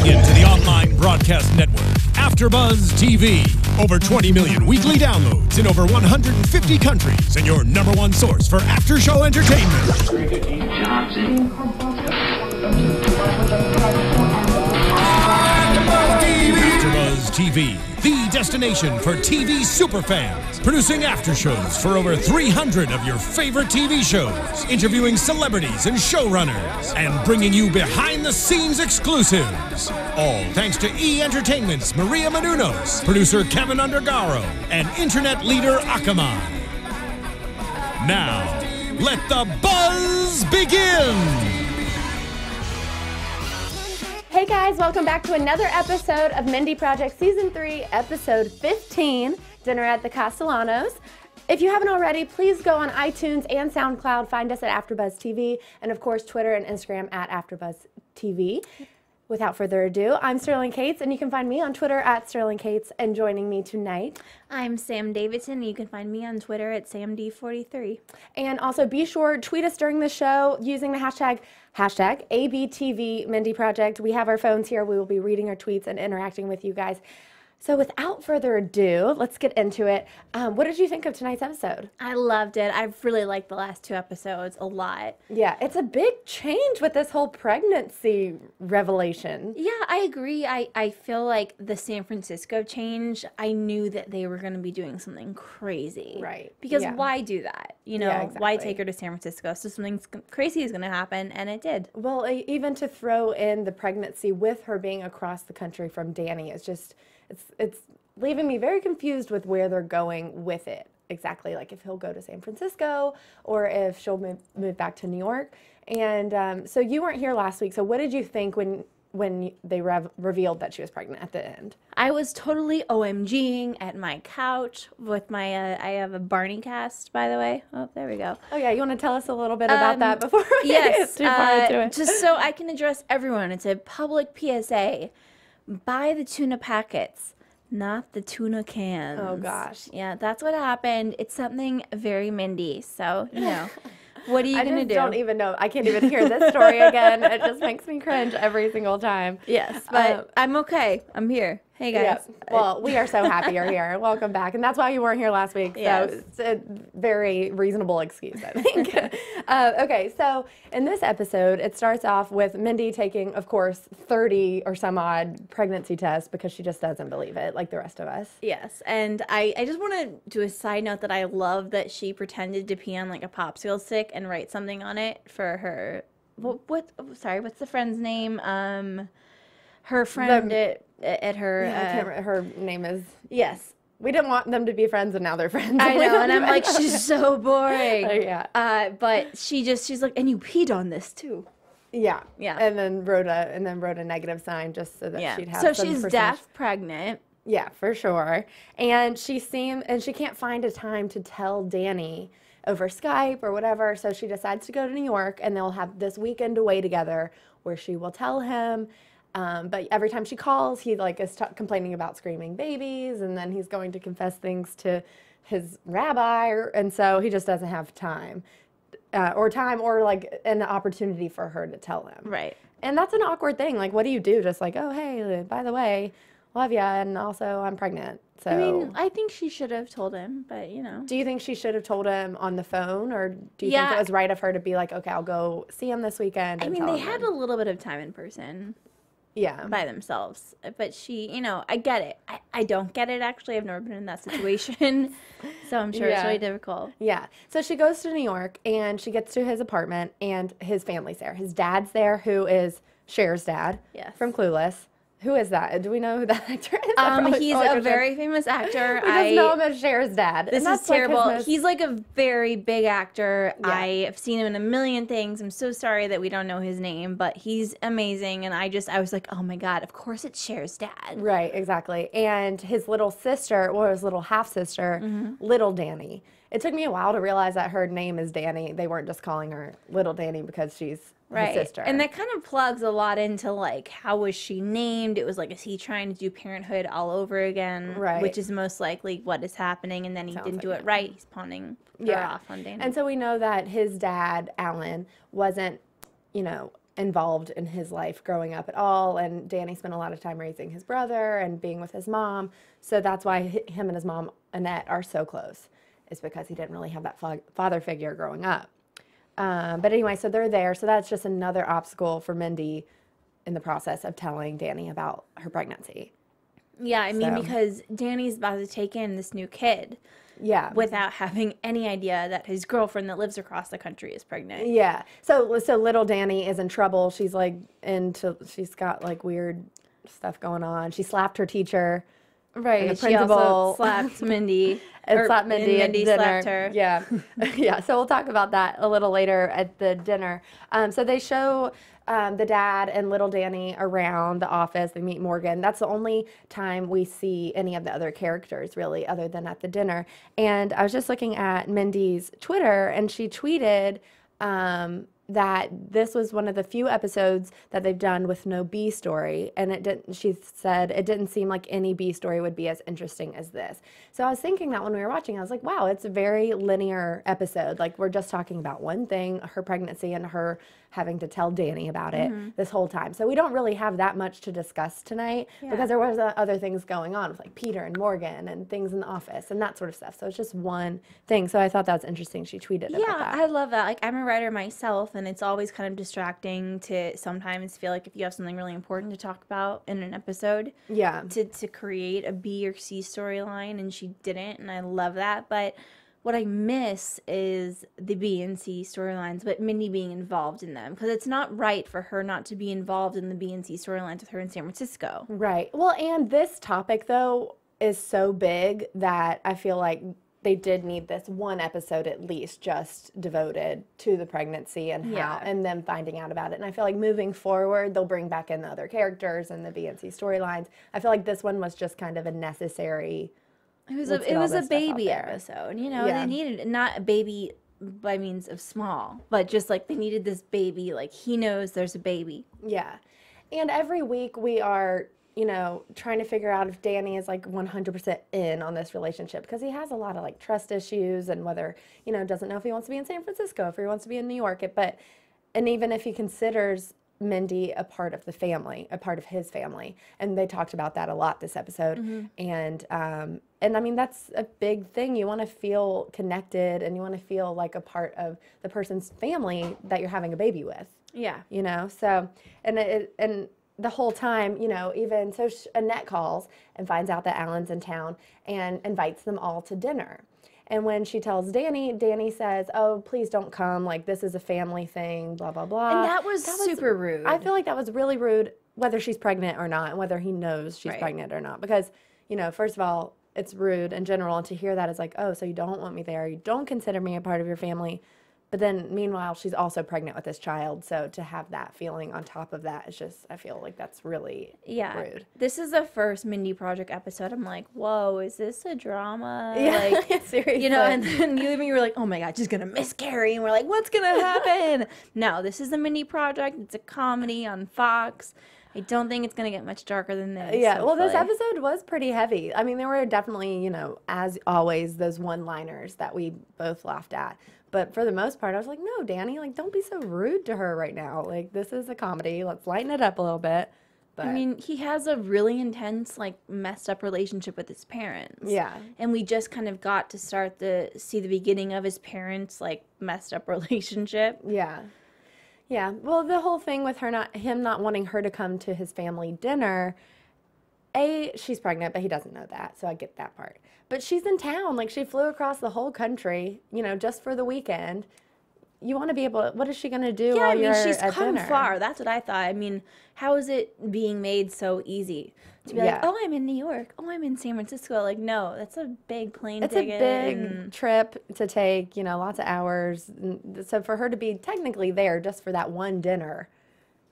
Tuning in to the online broadcast network, AFTERBUZZ TV. Over 20 million weekly downloads in over 150 countries, and your #1 source for after-show entertainment. AFTERBUZZ TV, the destination for TV superfans. Producing aftershows for over 300 of your favorite TV shows. Interviewing celebrities and showrunners. And bringing you behind-the-scenes exclusives. All thanks to E! Entertainment's Maria Menounos, producer Kevin Undergaro, and internet leader Akamai. Now, let the buzz begin! Hey guys, welcome back to another episode of Mindy Project Season 3, Episode 15, Dinner at the Castellanos. If you haven't already, please go on iTunes and SoundCloud, find us at AFTERBUZZ TV, and of course Twitter and Instagram at AFTERBUZZ TV. Without further ado, I'm Sterling Cates, and you can find me on Twitter at Sterling Cates, and joining me tonight, I'm Sam Davidson, and you can find me on Twitter at SamD43. And also be sure to tweet us during the show using the hashtag ABTV Mindy Project. We have our phones here. We will be reading our tweets and interacting with you guys. So without further ado, let's get into it. What did you think of tonight's episode? I loved it. I really liked the last 2 episodes a lot. Yeah, it's a big change with this whole pregnancy revelation. Yeah, I agree. I feel like the San Francisco change, I knew that they were going to be doing something crazy. Right. Because why do that? You know, exactly. Why take her to San Francisco? So something crazy is going to happen, and it did. Well, even to throw in the pregnancy with her being across the country from Danny is just... It's leaving me very confused with where they're going with it exactly. Like if he'll go to San Francisco or if she'll move back to New York. And so you weren't here last week. So what did you think when they revealed that she was pregnant at the end? I was totally OMGing at my couch with my, I have a Barney cast, by the way. Oh, there we go. Oh, yeah. You want to tell us a little bit about that before we yes, get too far into it? Just so I can address everyone. It's a public PSA. Buy the tuna packets, not the tuna cans. Oh, gosh. Yeah, that's what happened. It's something very Mindy. So, you know, what are you going to do? I don't even know. I can't even hear this story again. It just makes me cringe every single time. Yes, but I'm okay. I'm here. Hey, guys. Yep. Well, we are so happy you're here. Welcome back. And that's why you weren't here last week. So yes. It's a very reasonable excuse, I think. Okay, so in this episode, it starts off with Mindy taking, of course, 30 or some odd pregnancy tests because she just doesn't believe it, like the rest of us. Yes, and I just want to do a side note that I love that she pretended to pee on like a popsicle stick and write something on it for her. Sorry, what's the friend's name? Her friend at her. I can't remember. Her name is. Yes. We didn't want them to be friends, and now they're friends. I know, and I'm like, she's so boring. Yeah. But she's like, and you peed on this too. Yeah. Yeah. And then wrote a negative sign just so that she'd have. So some she's deaf, pregnant. Yeah, for sure. And she can't find a time to tell Danny over Skype or whatever. So she decides to go to New York, and they'll have this weekend away together where she will tell him. But every time she calls, he is complaining about screaming babies, and then he's going to confess things to his rabbi, and so he just doesn't have time, or an opportunity for her to tell him. Right. And that's an awkward thing. Like, what do you do? Just like, oh, hey, by the way, love ya, and also I'm pregnant. So I mean, I think she should have told him, but you know. Do you think she should have told him on the phone, or do you think it was right of her to be like, okay, I'll go see him this weekend? I mean, they had a little bit of time in person. Yeah. By themselves. But she, you know, I get it. I don't get it, actually. I've never been in that situation. So I'm sure it's really difficult. Yeah. So she goes to New York, and she gets to his apartment, and his family's there. His dad's there, who is Cher's dad from Clueless. Who is that? Do we know who that actor is? He's a very famous actor. We just know him as Cher's dad. This is terrible. He's like a very big actor. Yeah. I have seen him in a million things. I'm so sorry that we don't know his name, but he's amazing. And I was like, oh my God, of course it's Cher's dad. Right, exactly. And his little sister, or his little half-sister, Little Danny. It took me a while to realize that her name is Danny. They weren't just calling her Little Danny because she's his sister. And that kind of plugs a lot into, like, how was she named? It was like, is he trying to do parenthood all over again? Right. Which is most likely what is happening. And then he didn't do it right. He's pawning her off on Danny. And so we know that his dad, Alan, wasn't, involved in his life growing up at all. And Danny spent a lot of time raising his brother and being with his mom. So that's why him and his mom, Annette, are so close, is because he didn't really have that father figure growing up. But anyway, so they're there. So that's just another obstacle for Mindy in the process of telling Danny about her pregnancy. Yeah, I mean, because Danny's about to take in this new kid. Yeah. Without having any idea that his girlfriend that lives across the country is pregnant. Yeah. So little Danny is in trouble. She's like she's got like weird stuff going on. She slapped her teacher. Right. The principal She also slapped Mindy. And slapped Mindy at Mindy dinner. slapped her. Yeah. Yeah. So we'll talk about that a little later at the dinner. So they show the dad and little Danny around the office. They meet Morgan. That's the only time we see any of the other characters, really, other than at the dinner. And I was just looking at Mindy's Twitter, and she tweeted that this was one of the few episodes that they've done with no B story, and she said it didn't seem like any B story would be as interesting as this. So I was thinking that when we were watching, I was like, wow, it's a very linear episode. Like, we're just talking about one thing, her pregnancy, and her having to tell Danny about it this whole time. So we don't really have that much to discuss tonight because there was other things going on with like Peter and Morgan and things in the office and that sort of stuff. So it's just one thing. So I thought that was interesting. She tweeted about that. I love that. Like, I'm a writer myself, and it's always kind of distracting to sometimes feel like if you have something really important to talk about in an episode, to create a B or C storyline, and she didn't, and I love that. But what I miss is the B and C storylines, but Mindy being involved in them, because it's not right for her not to be involved in the B and C storylines with her in San Francisco. Right. Well, and this topic, though, is so big that I feel like they did need this one episode at least just devoted to the pregnancy and how and them finding out about it. And I feel like moving forward, they'll bring back in the other characters and the B and C storylines. I feel like this one was just kind of a necessary. It was a baby episode, you know. They needed not a baby by means of small, but just like they needed this baby. Like, he knows there's a baby. Yeah, and every week we are, you know, trying to figure out if Danny is like 100% in on this relationship, because he has a lot of like trust issues and whether, you know, doesn't know if he wants to be in San Francisco, if he wants to be in New York. And even if he considers Mindy a part of the family, a part of his family. And they talked about that a lot this episode. And I mean, that's a big thing. You want to feel connected and you want to feel like a part of the person's family that you're having a baby with. Yeah. You know, so, and the whole time, you know, even so Annette calls and finds out that Alan's in town and invites them all to dinner. And when she tells Danny, Danny says, oh, please don't come. Like, this is a family thing, blah, blah, blah. And that was super rude. I feel like that was really rude, whether she's pregnant or not, and whether he knows she's pregnant or not. Because, you know, first of all, it's rude in general. And to hear that is like, oh, so you don't want me there. You don't consider me a part of your family. But then, meanwhile, she's also pregnant with this child. So to have that feeling on top of that is just, I feel like that's really rude. This is the first Mindy Project episode. I'm like, whoa, is this a drama? Yeah, like, seriously. You know, and then you and me were like, oh my God, she's going to miscarry. And we're like, what's going to happen? No, this is the Mindy Project. It's a comedy on Fox. I don't think it's going to get much darker than this. Yeah, well, this episode was pretty heavy. I mean, there were definitely, you know, as always, those one-liners that we both laughed at. But for the most part, I was like, no, Danny, like, don't be so rude to her right now. Like, this is a comedy. Let's lighten it up a little bit. But I mean, he has a really intense, like, messed up relationship with his parents. Yeah. And we just kind of got to start to see the beginning of his parents' like messed up relationship. Yeah. Yeah. Well, the whole thing with him not wanting her to come to his family dinner, she's pregnant, but he doesn't know that, so I get that part. But she's in town. Like, she flew across the whole country, you know, just for the weekend. You want to be able to, what is she going to do while you're at dinner? She's come far. That's what I thought. I mean, how is it being made so easy? To be like, oh, I'm in New York. Oh, I'm in San Francisco. Like, no, that's a big plane ticket. It's a big trip to take, you know, lots of hours. So for her to be technically there just for that one dinner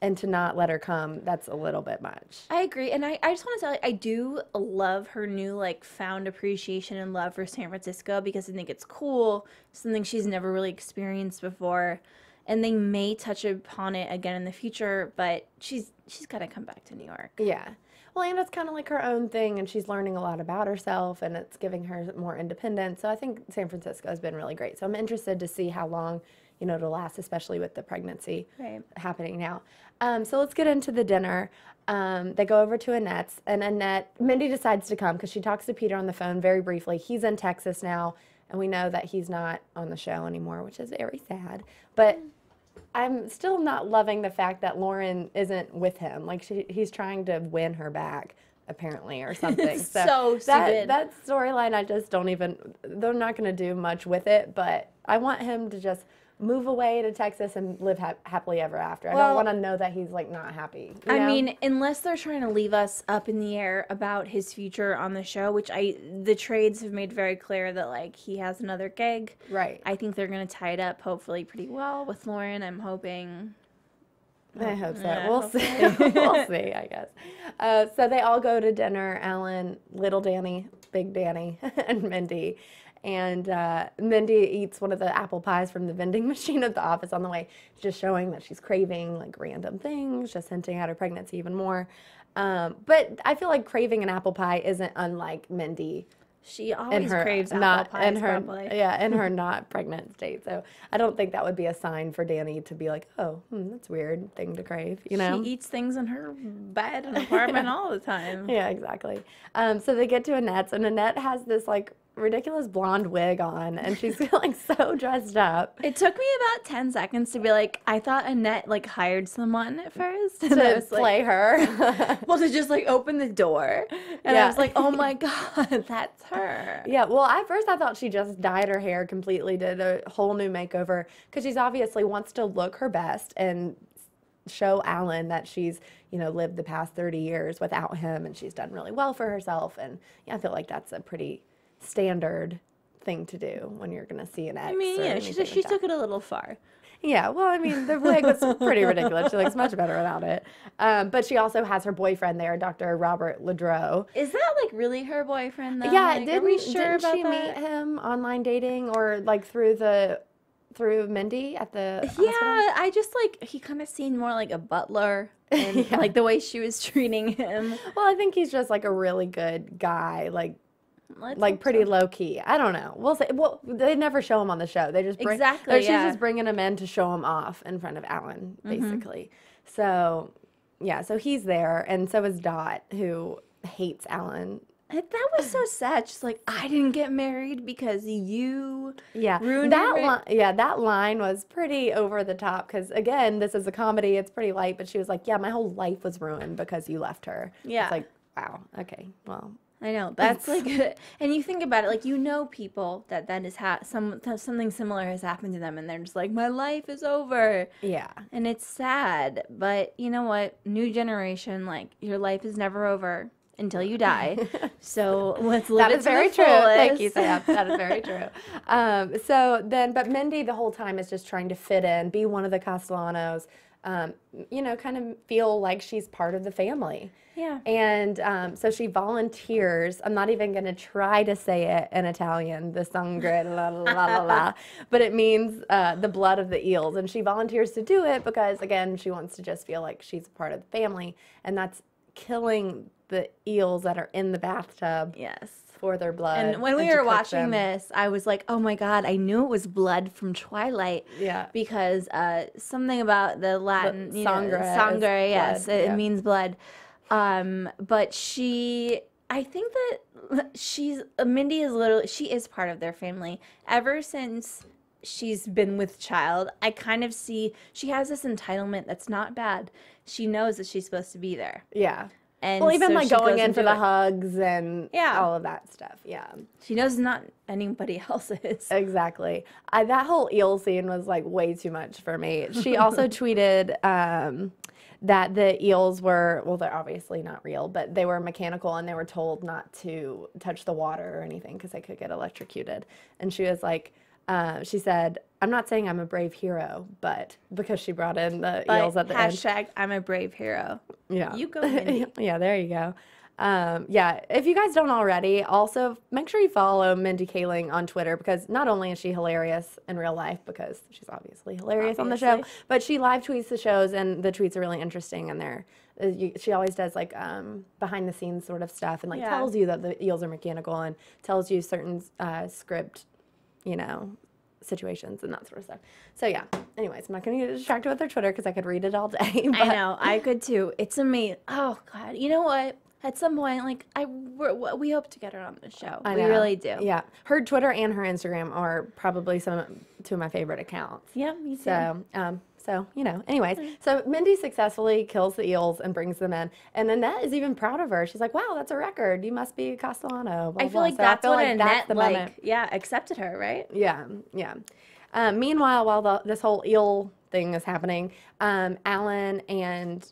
and to not let her come, that's a little bit much. I agree. And I just want to say, like, I do love her new, like, found appreciation and love for San Francisco, because I think it's cool, something she's never really experienced before. And they may touch upon it again in the future, but she's got to come back to New York. Yeah. Well, and it's kind of like her own thing, and she's learning a lot about herself, and it's giving her more independence. So I think San Francisco has been really great. So I'm interested to see how long, you know, to last, especially with the pregnancy happening now. So let's get into the dinner. They go over to Annette's, and Mindy decides to come because she talks to Peter on the phone very briefly. He's in Texas now, and we know that he's not on the show anymore, which is very sad. But I'm still not loving the fact that Lauren isn't with him. Like, he's trying to win her back, apparently, or something. So stupid. That storyline, I just don't even, they're not going to do much with it, but I want him to just move away to Texas and live happily ever after. I don't want to know that he's, like, not happy. You know? mean, unless they're trying to leave us up in the air about his future on the show, which the trades have made very clear that, like, he has another gig. Right. I think they're going to tie it up, hopefully, pretty well with Lauren. I'm hoping. I hope so. Yeah, we'll see. We'll see, I guess. So they all go to dinner, Alan, little Danny, big Danny, and Mindy. And Mindy eats one of the apple pies from the vending machine at the office on the way, just showing that she's craving, like, random things, just hinting at her pregnancy even more. But I feel like craving an apple pie isn't unlike Mindy. She always craves apple pies, probably. Yeah, in her not pregnant state. So I don't think that would be a sign for Danny to be like, oh, that's a weird thing to crave, you know? She eats things in her bed and apartment all the time. Yeah, exactly. So they get to Annette's, and Annette has this, like, ridiculous blonde wig on, and she's feeling so dressed up. It took me about 10 seconds to be like, I thought Annette, like, hired someone at first. To play her. Well, to just, like, open the door. And I was like, oh my God, that's her. Yeah, well, at first I thought she just dyed her hair completely, did a whole new makeover, because she's obviously wants to look her best and show Alan that she's, you know, lived the past 30 years without him, and she's done really well for herself. And yeah, I feel like that's a pretty standard thing to do when you're going to see an ex. I mean, yeah, she took it a little far. Yeah, well, I mean, the wig was pretty ridiculous. She looks much better without it. But she also has her boyfriend there, Dr. Robert Ledreau. Is that, like, really her boyfriend, though? Yeah, like, are we sure didn't about she that? meet him online dating or, like, through Mindy at the hospital? I just, like, he kind of seemed more like a butler and, like, the way she was treating him. Well, I think he's just, like, a really good guy, like Let's pretty low key. I don't know. We'll say. Well, they never show him on the show. They just exactly. She's just bringing him in to show him off in front of Alan, basically. So, yeah. So he's there, and so is Dot, who hates Alan. That was so sad. She's like, I didn't get married because you ruined that line was pretty over the top because, again, this is a comedy. It's pretty light, but she was like, yeah, my whole life was ruined because you left her. Yeah. It's like, wow, okay, well. I know. That's like, and you think about it, like, you know people that is something similar has happened to them, and they're just like, my life is over. Yeah. And it's sad, but you know what? New generation, like, your life is never over until you die. So let's live it to the fullest. That is very true. Thank you, Sam. That is very true. But Mindy the whole time is just trying to fit in, be one of the Castellanos, you know, kind of feel like she's part of the family. Yeah. And so she volunteers. I'm not even going to try to say it in Italian, the sangre, la la la la la, but it means the blood of the eels. And she volunteers to do it because, again, she wants to just feel like she's a part of the family. And that's killing the eels that are in the bathtub. Yes. For their blood. And when we were watching this, I was like, oh my God, I knew it was blood from Twilight. Yeah. Because something about the Latin, sangre, yes, it means blood. But I think that Mindy is she is part of their family. Ever since she's been with child, I kind of see she has this entitlement that's not bad. She knows that she's supposed to be there. Yeah. And well, even so like going in for the hugs and all of that stuff. Yeah. She knows not anybody else is. Exactly. That whole eel scene was like way too much for me. She also tweeted that the eels were, well, they're obviously not real, but they were mechanical and they were told not to touch the water or anything because they could get electrocuted. And she was like, she said, I'm not saying I'm a brave hero, but because she brought in the eels at the end. Hashtag I'm a brave hero. Yeah. You go, Mindy. Yeah, there you go. Yeah, if you guys don't already, also make sure you follow Mindy Kaling on Twitter because not only is she hilarious in real life because she's obviously hilarious on the show, but she live tweets the shows and the tweets are really interesting and she always does like behind the scenes sort of stuff and like tells you that the eels are mechanical and tells you certain script, you know, situations and that sort of stuff. So yeah. Anyways, I'm not going to get distracted with their Twitter because I could read it all day. I know, I could too. It's amazing. Oh God, you know what? At some point, like we hope to get her on the show. We really do. Yeah, her Twitter and her Instagram are probably two of my favorite accounts. Yeah, me too. So you know. Anyways, so Mindy successfully kills the eels and brings them in, and Annette is even proud of her. She's like, "Wow, that's a record. You must be Castellano." Blah, I feel like that's what Annette accepted her, right? Yeah, yeah. Meanwhile, while this whole eel thing is happening, Alan and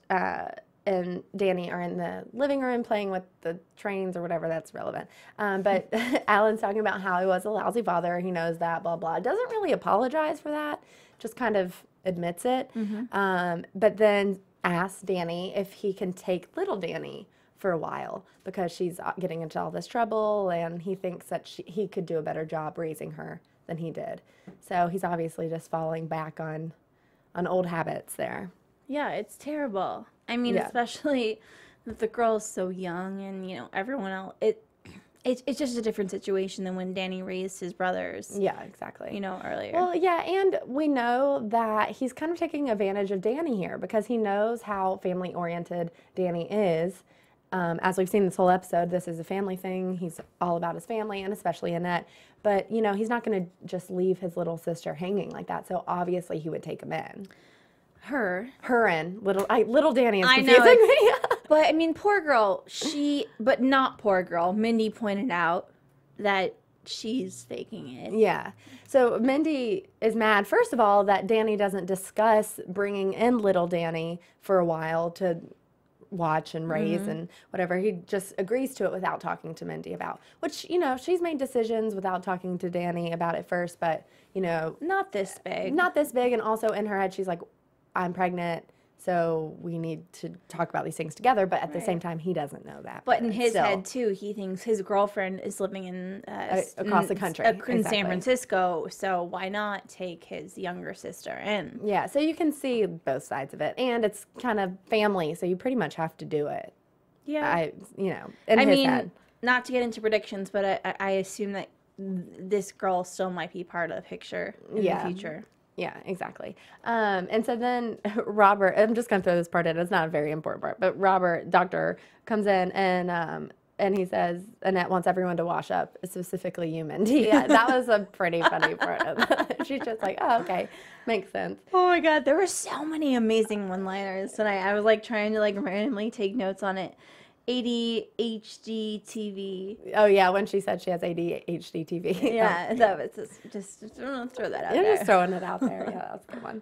Danny are in the living room playing with the trains or whatever. That's relevant. But Alan's talking about how he was a lousy father. He knows that, blah, blah. Doesn't really apologize for that. Just kind of admits it. But then asks Danny if he can take little Danny for a while because she's getting into all this trouble and he thinks that he could do a better job raising her than he did. So he's obviously just falling back on old habits there. Yeah, it's terrible. I mean, especially that the girl is so young and, you know, everyone else, it's just a different situation than when Danny raised his brothers. Yeah, exactly. You know, earlier. Well, yeah, and we know that he's kind of taking advantage of Danny here because he knows how family-oriented Danny is. As we've seen this whole episode, this is a family thing. He's all about his family and especially Annette. But, you know, he's not going to just leave his little sister hanging like that. So obviously he would take him in. Her and little Danny is confusing me. But I mean, poor girl. But not poor girl. Mindy pointed out that she's faking it. Yeah. So Mindy is mad, first of all, that Danny doesn't discuss bringing in little Danny for a while to watch and raise and whatever. He just agrees to it without talking to Mindy about, which, you know, she's made decisions without talking to Danny about it first, but, you know. Not this big. Not this big. And also in her head, she's like, I'm pregnant, so we need to talk about these things together. But at the same time, he doesn't know that. But in his head, too, he thinks his girlfriend is living in across the country. In San Francisco, so why not take his younger sister in? Yeah, so you can see both sides of it. And it's kind of family, so you pretty much have to do it. Yeah. In his head. Not to get into predictions, but I assume that this girl still might be part of the picture in the future. Yeah, exactly. And so then Robert, I'm just going to throw this part in. It's not a very important part, but Robert, doctor, comes in and he says, Annette wants everyone to wash up, specifically you, Mindy. Yeah, that was a pretty funny part of it. She's just like, oh, okay, makes sense. Oh my God, there were so many amazing one-liners tonight. I was like trying to like randomly take notes on it. ADHD TV. Oh yeah, when she said she has ADHD TV. Yeah, that was just throw that out there. Just throwing it out there. Yeah, that's a good one.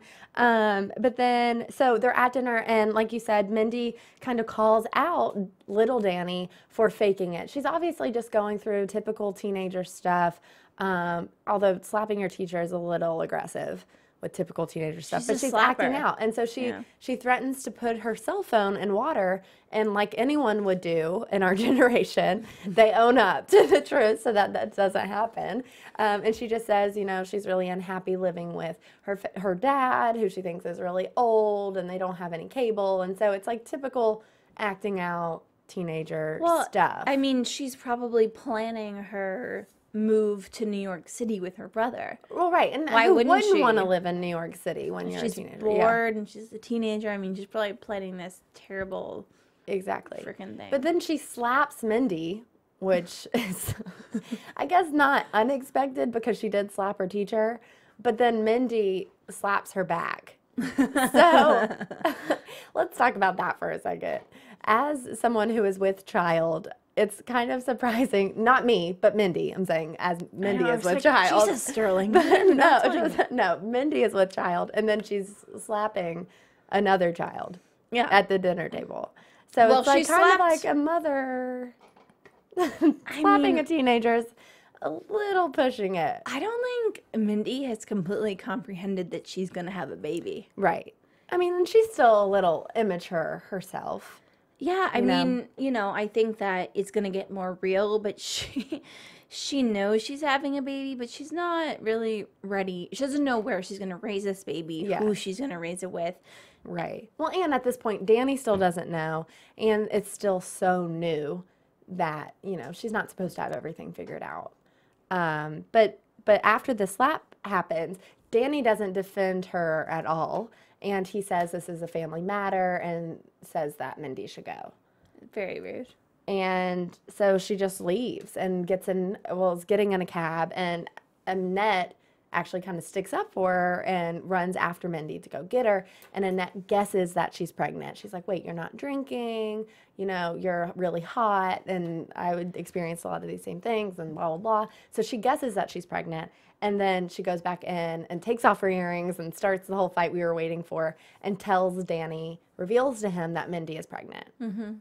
But then, so they're at dinner, and like you said, Mindy kind of calls out little Danny for faking it. She's obviously just going through typical teenager stuff. Although slapping your teacher is a little aggressive with typical teenager stuff, but she's acting out. And so she threatens to put her cell phone in water, and like anyone would do in our generation, they own up to the truth so that doesn't happen. And she just says, you know, she's really unhappy living with her dad, who she thinks is really old, and they don't have any cable. And so it's like typical acting out teenager stuff. I mean, she's probably planning her move to New York City with her brother. Well, right. And why wouldn't she want to live in New York City when you're a teenager? She's bored and she's a teenager. I mean, she's probably planning this terrible freaking thing. But then she slaps Mindy, which is, I guess, not unexpected because she did slap her teacher. But then Mindy slaps her back. So let's talk about that for a second. As someone who is with child, it's kind of surprising, not me, but Mindy. I'm saying as Mindy is with child. Jesus, Sterling. No, Mindy is with child, and then she's slapping another child at the dinner table. So it's like kind of like a mother slapping a teenager is a little pushing it. I don't think Mindy has completely comprehended that she's going to have a baby. Right. I mean, and she's still a little immature herself. Yeah, I mean, you know, I think that it's going to get more real, but she knows she's having a baby, but she's not really ready. She doesn't know where she's going to raise this baby, who she's going to raise it with. Right. Well, and at this point, Danny still doesn't know, and it's still so new that, you know, she's not supposed to have everything figured out. But after the slap happens. Danny doesn't defend her at all, and he says this is a family matter and says that Mindy should go. Very rude. And so she just leaves and is getting in a cab, and Annette actually kind of sticks up for her and runs after Mindy to go get her. And Annette guesses that she's pregnant. She's like, wait, you're not drinking, you're really hot, and I would experience a lot of these same things, and blah, blah, blah. So she guesses that she's pregnant, and then she goes back in and takes off her earrings and starts the whole fight we were waiting for, and reveals to him that Mindy is pregnant. Mm-hmm.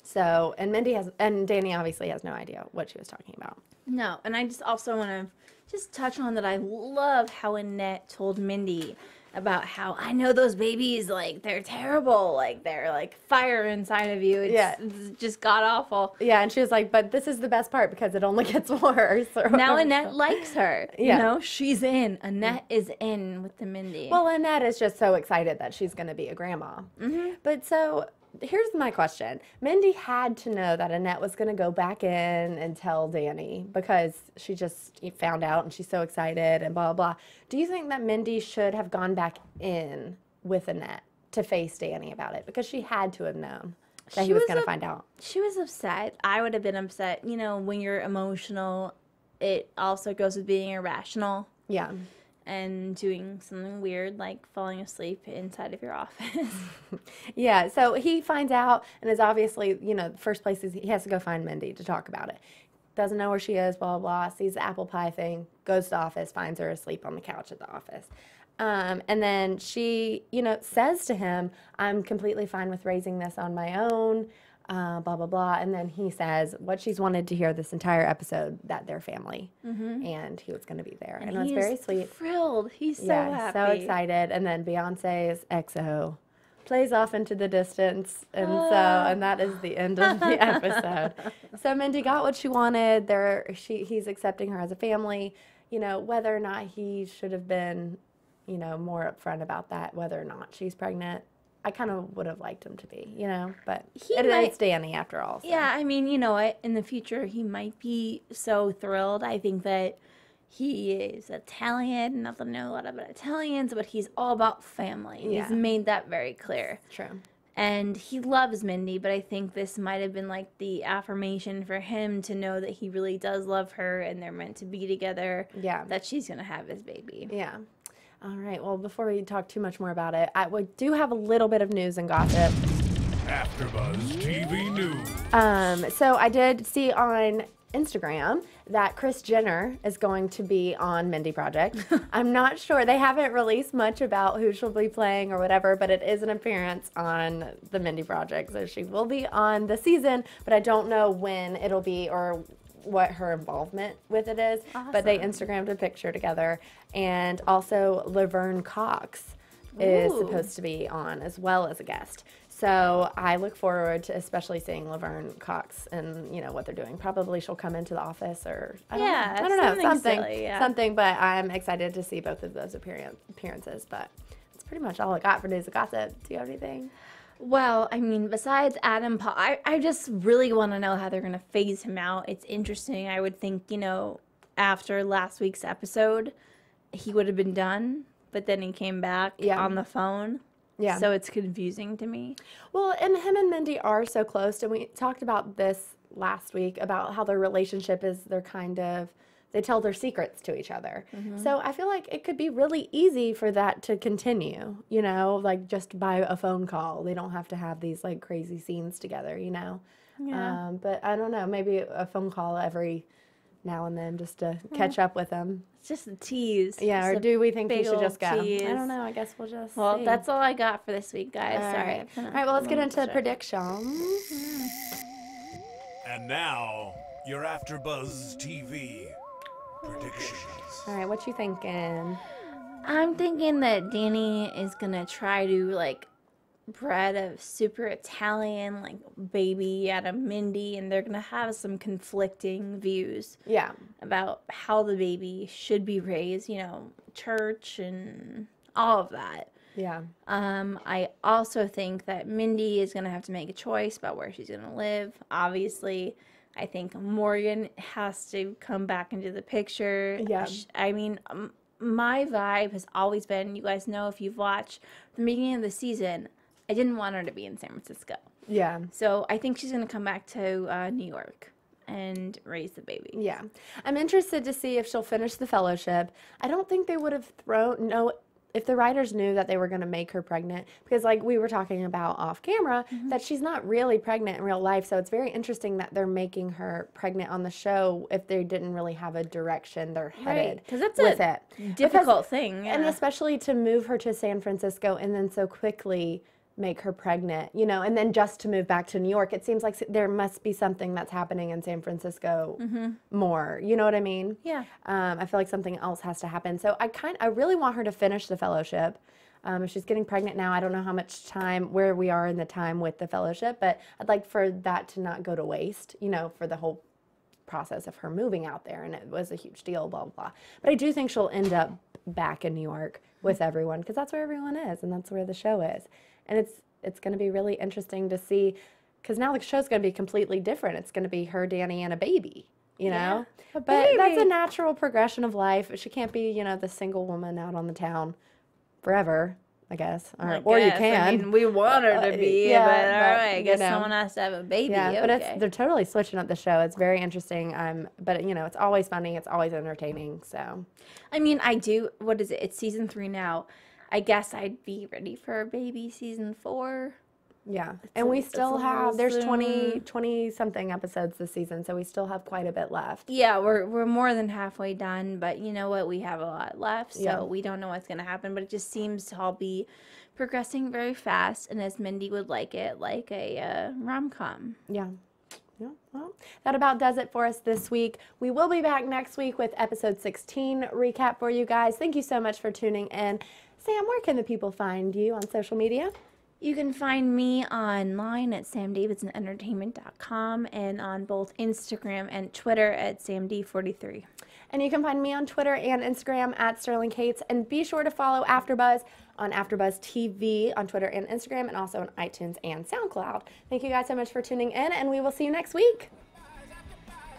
So, and Danny obviously has no idea what she was talking about. No, and I just also want to just touch on that I love how Annette told Mindy about how, I know those babies, like, they're terrible, like, they're, like, fire inside of you. It's just god-awful. Yeah, and she was like, but this is the best part because it only gets worse. Now Annette likes her. Yeah. She's in. Annette is in with the Mindy. Well, Annette is just so excited that she's going to be a grandma. Mm-hmm. But so... here's my question. Mindy had to know that Annette was going to go back in and tell Danny because she just found out and she's so excited and blah, blah, blah. Do you think that Mindy should have gone back in with Annette to face Danny about it? Because she had to have known that he was going to find out. She was upset. I would have been upset. When you're emotional, it also goes with being irrational. Yeah. And doing something weird like falling asleep inside of your office. Yeah, so he finds out and is obviously, the first place is he has to go find Mindy to talk about it. Doesn't know where she is, blah, blah, blah, sees the apple pie thing, goes to the office, finds her asleep on the couch at the office. And then she, says to him, I'm completely fine with raising this on my own, blah, blah, blah. And then he says what she's wanted to hear this entire episode, that they're family. Mm-hmm. And he was going to be there. And it was very sweet. Thrilled. He's so happy. So excited. And then Beyonce's XO plays off into the distance. And that is the end of the episode. So Mindy got what she wanted. He's accepting her as a family. Whether or not he should have been, more upfront about that, whether or not she's pregnant. I kind of would have liked him to be, but it's Danny after all. So. Yeah, I mean, in the future, he might be so thrilled. I think that he is Italian, not that I know a lot about Italians, but he's all about family. Yeah. He's made that very clear. True. And he loves Mindy, but I think this might have been like the affirmation for him to know that he really does love her and they're meant to be together. Yeah. That she's going to have his baby. Yeah. All right, well, before we talk too much more about it, we do have a little bit of news and gossip. AfterBuzz TV News. So I did see on Instagram that Kris Jenner is going to be on Mindy Project. I'm not sure. They haven't released much about who she'll be playing or whatever, but it is an appearance on the Mindy Project. So she will be on the season, but I don't know when it'll be or what her involvement with it is. Awesome. But they Instagrammed a picture together. And also Laverne Cox is supposed to be on as well as a guest. So I look forward to especially seeing Laverne Cox and what they're doing. Probably she'll come into the office or I don't know something silly, something. But I'm excited to see both of those appearances. But that's pretty much all I got for news and gossip. Do you have anything? Well, I mean, besides Adam Paul, I just really want to know how they're going to phase him out. It's interesting. I would think, after last week's episode, he would have been done, but then he came back on the phone. Yeah. So it's confusing to me. Well, and him and Mindy are so close, and we talked about this last week, about how their relationship is they tell their secrets to each other. Mm-hmm. So I feel like it could be really easy for that to continue, like just by a phone call. They don't have to have these like crazy scenes together, Yeah. But I don't know, maybe a phone call every now and then just to catch up with them. It's just a tease. Yeah, or do we think we should just go? Tease. I don't know. I guess we'll just see. That's all I got for this week, guys. Sorry. All right, well, let's get into predictions. And now, your AfterBuzz TV predictions. All right, what you thinking? I'm thinking that Danny is going to try to, bred a super Italian, baby out of Mindy, and they're going to have some conflicting views. Yeah. About how the baby should be raised, church and all of that. Yeah. I also think that Mindy is going to have to make a choice about where she's going to live. Obviously, I think Morgan has to come back into the picture. Yeah. I mean, my vibe has always been, you guys know if you've watched the beginning of the season, I didn't want her to be in San Francisco. Yeah. So I think she's going to come back to New York and raise the baby. Yeah. I'm interested to see if she'll finish the fellowship. I don't think they would have if the writers knew that they were going to make her pregnant, because like we were talking about off camera, that she's not really pregnant in real life. So it's very interesting that they're making her pregnant on the show if they didn't really have a direction they're headed Because that's with a it. difficult thing. Yeah. And especially to move her to San Francisco and then so quickly make her pregnant, you know, and then just to move back to New York. It seems like there must be something that's happening in San Francisco more. You know what I mean? Yeah. I feel like something else has to happen. So I really want her to finish the fellowship. If she's getting pregnant now, I don't know how much time, where we are in the time with the fellowship, but I'd like for that to not go to waste, you know, for the whole process of her moving out there. And it was a huge deal, blah, blah, blah. But I do think she'll end up back in New York with everyone, because that's where everyone is and that's where the show is. And it's going to be really interesting to see, because now the show's going to be completely different. It's going to be her, Danny, and a baby, you know? But that's a natural progression of life. She can't be, you know, the single woman out on the town forever, I guess. Or you can. I mean, we want her to be, but all right, I guess someone has to have a baby. Yeah, but they're totally switching up the show. It's very interesting. But, you know, it's always funny. It's always entertaining, so. I mean, what is it? It's season 3 now. I guess I'd be ready for baby season 4. Yeah, and we still have, there's 20 something episodes this season, so we still have quite a bit left. Yeah, we're more than halfway done, but you know what? We have a lot left, so we don't know what's going to happen, but it just seems to all be progressing very fast, and as Mindy would like it, like a rom-com. Yeah. Yeah, well, that about does it for us this week. We will be back next week with episode 16 recap for you guys. Thank you so much for tuning in. Sam, where can the people find you on social media? You can find me online at samdavidsonentertainment.com and on both Instagram and Twitter at samd43. And you can find me on Twitter and Instagram at Sterling Cates. And be sure to follow AfterBuzz on AfterBuzz TV on Twitter and Instagram, and also on iTunes and SoundCloud. Thank you guys so much for tuning in, and we will see you next week.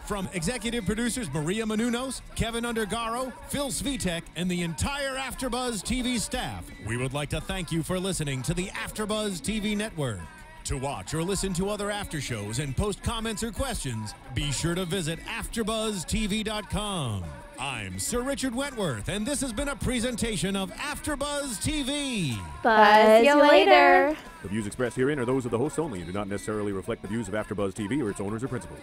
From executive producers Maria Menounos, Kevin Undergaro, Phil Svitek, and the entire AfterBuzz TV staff, we would like to thank you for listening to the AfterBuzz TV network. To watch or listen to other after shows and post comments or questions, be sure to visit AfterBuzzTV.com. I'm Sir Richard Wentworth, and this has been a presentation of AfterBuzz TV. Buzz you later. The views expressed herein are those of the hosts only and do not necessarily reflect the views of AfterBuzz TV or its owners or principals.